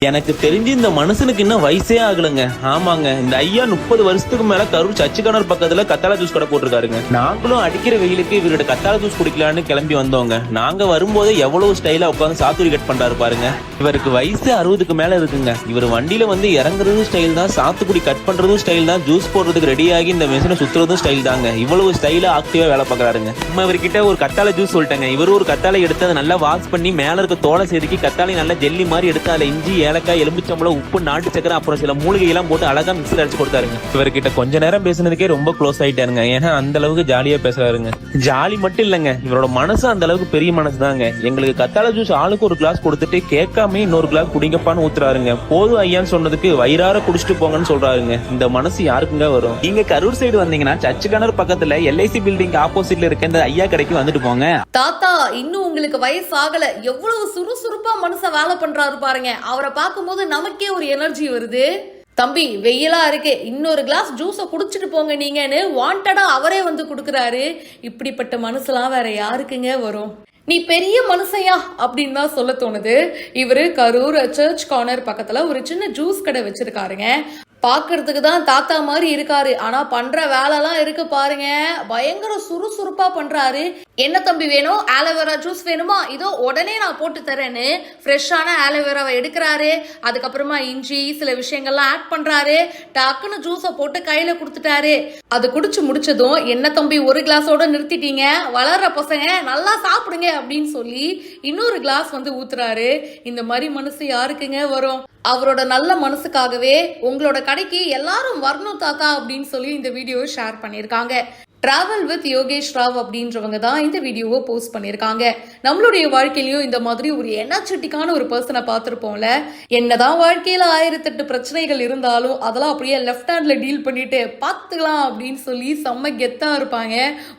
எனக்கு தெரிஞ்சு இந்த மனுஷனுக்கு இன்னும் வயசே ஆகலங்க. ஆமாங்க, இந்த ஐயா 30 வருஷத்துக்கு மேல கரூர் சர்ச்சு கிணறு பக்கத்துல கத்தாழை ஜூஸ் கடை போட்டிருக்காருங்க. நாங்களும் அடிக்கிற வெயிலுக்கு இவரோட கத்தாழை ஜூஸ் குடிக்கலான்னு கிளம்பி வந்தோங்க. நாங்க வரும்போது எவ்வளவு ஸ்டைலா உட்காந்து சாத்துரி கட் பண்றாரு பாருங்க. இவருக்கு வயசு 60க்கு மேல இருக்குங்க. இவர் வண்டியில வந்து இறங்குறதும் ஸ்டைல் தான், சாத்துக்குடி கட் பண்றதும் ஸ்டைல் தான், ஜூஸ் போடுறதுக்கு ரெடி ஆகி இந்த மிஷினை சுத்துறதும் ஸ்டைல் தாங்க. இவ்வளவு ஸ்டைலா ஆக்டிவா வேலை பாக்குறாருங்க. நம்ம இவர்கிட்ட ஒரு கத்தாழை ஜூஸ் சொல்லிட்டாங்க. இவரு ஒரு கத்தாழை எடுத்து அதை நல்லா வாஷ் பண்ணி மேல இருக்க தோலை செதுக்கி கத்தாழை நல்லா ஜெல்லி மாதிரி எடுத்து அதுல இஞ்சி, ஏலக்காய், எலுமிச்சம்பழம், உப்பு, நாட்டு சக்கரை, அப்புறம் சில மூலிகை எல்லாம் போட்டு அழகா மிக்ஸில் அடிச்சு கொடுத்தாருங்க. இவர்கிட்ட கொஞ்ச நேரம் பேசுனதுக்கே ரொம்ப க்ளோஸ் ஆயிட்டாருங்க. ஏன்னா அந்த அளவுக்கு ஜாலியா பேசுறாருங்க. ஜாலி மட்டும் இல்லங்க, இவரோட மனசு அந்த அளவுக்கு பெரிய மனசு தாங்க. எங்களுக்கு கத்தாழை ஜூஸ் ஆளுக்கு ஒரு கிளாஸ் கொடுத்துட்டு கேட்காம இன்னொரு கிளாஸ் குடிங்கப்பான்னு ஊத்துறாருங்க. போதும் ஐயான்னு சொன்னதுக்கு வயிறார குடிச்சிட்டு போங்கன்னு சொல்றாருங்க. இந்த மனசு யாருக்குங்க வரும்? நீங்க கரூர் சைடு வந்தீங்கன்னா சர்ச்சு கிணறு பக்கத்துல LIC பில்டிங் ஆப்போசிட்ல இருக்க இந்த ஐயா கடைக்கு வந்துட்டு போங்க. தாத்தா, இன்னும் உங்களுக்கு வயசு ஆகல, எவ்வளவு சுறுசுறுப்பா மனுஷன் வேலை பண்றாரு பாருங்க. அவரை பார்க்கும்போது நமக்கே ஒரு எனர்ஜி வருது. தம்பி, வெயிலா இருக்கு, இன்னொரு கிளாஸ் ஜூஸ குடிச்சிட்டு போங்க நீங்கன்னு வாண்டடா அவரே வந்து குடுக்கறாரு. இப்படிப்பட்ட மனசுலாம் வேற யாருக்குங்க வரும்? நீ பெரிய மனுஷையா அப்படின்னு தான் சொல்ல தோணுது. இவரு கரூர் சர்ச் கார்னர் பக்கத்துல ஒரு சின்ன ஜூஸ் கடை வச்சிருக்காருங்க. பாக்குறதுக்கு தான் தாத்தா மாதிரி இருக்காரு, ஆனா பண்ற வேலைலாம் இருக்கு பாருங்க. பயங்கர சுறுசுறுப்பா பண்றாரு. என்ன தம்பி வேணும்? ஆலோவேரா ஜூஸ் வேணுமா? இதோ உடனே நான் போட்டு தரேன்னு ஃப்ரெஷ்ஷான ஆலோவேராவை எடுக்கிறாரு. அதுக்கப்புறமா இஞ்சி, சில விஷயங்கள்லாம் ஆட் பண்றாரு. டக்குன்னு ஜூஸை போட்டு கையில கொடுத்துட்டாரு. அது குடிச்சு முடிச்சதும், என்ன தம்பி ஒரு கிளாஸோட நிறுத்திட்டீங்க, வளர்ற பசங்க நல்லா சாப்பிடுங்க அப்படின்னு சொல்லி இன்னொரு கிளாஸ் வந்து ஊத்துறாரு. இந்த மாதிரி மனசு யாருக்குங்க வரும்? அவரோட நல்ல மனசுக்காகவே உங்களோட கடைக்கு எல்லாரும் வரணும் தாத்தா அப்படின்னு சொல்லி இந்த வீடியோவை ஷேர் பண்ணியிருக்காங்க. டிராவல் வித் யோகேஷ் ராவ் அப்படின்றவங்க தான் இந்த வீடியோவை போஸ்ட் பண்ணியிருக்காங்க. நம்மளுடைய வாழ்க்கையிலயும் இந்த மாதிரி ஒரு எனர்ஜெட்டிக்கான ஒரு பர்சனை பார்த்துருப்போம்ல. என்னதான் வாழ்க்கையில 1008 பிரச்சனைகள் இருந்தாலும் அதெல்லாம் அப்படியே லெஃப்ட் ஹேண்ட்ல டீல் பண்ணிட்டு பார்த்துக்கலாம் அப்படின்னு சொல்லி செம்ம கெத்தா இருப்பாங்க.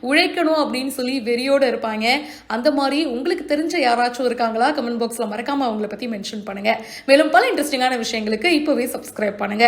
உழைக்கணும் அப்படின்னு சொல்லி வெறியோட இருப்பாங்க. அந்த மாதிரி உங்களுக்கு தெரிஞ்ச யாராச்சும் இருக்காங்களா? கமெண்ட் பாக்ஸ்ல மறக்காம அவங்களை பத்தி மென்ஷன் பண்ணுங்க. மேலும் பல இன்ட்ரெஸ்டிங்கான விஷயங்களுக்கு இப்பவே சப்ஸ்கிரைப் பண்ணுங்க.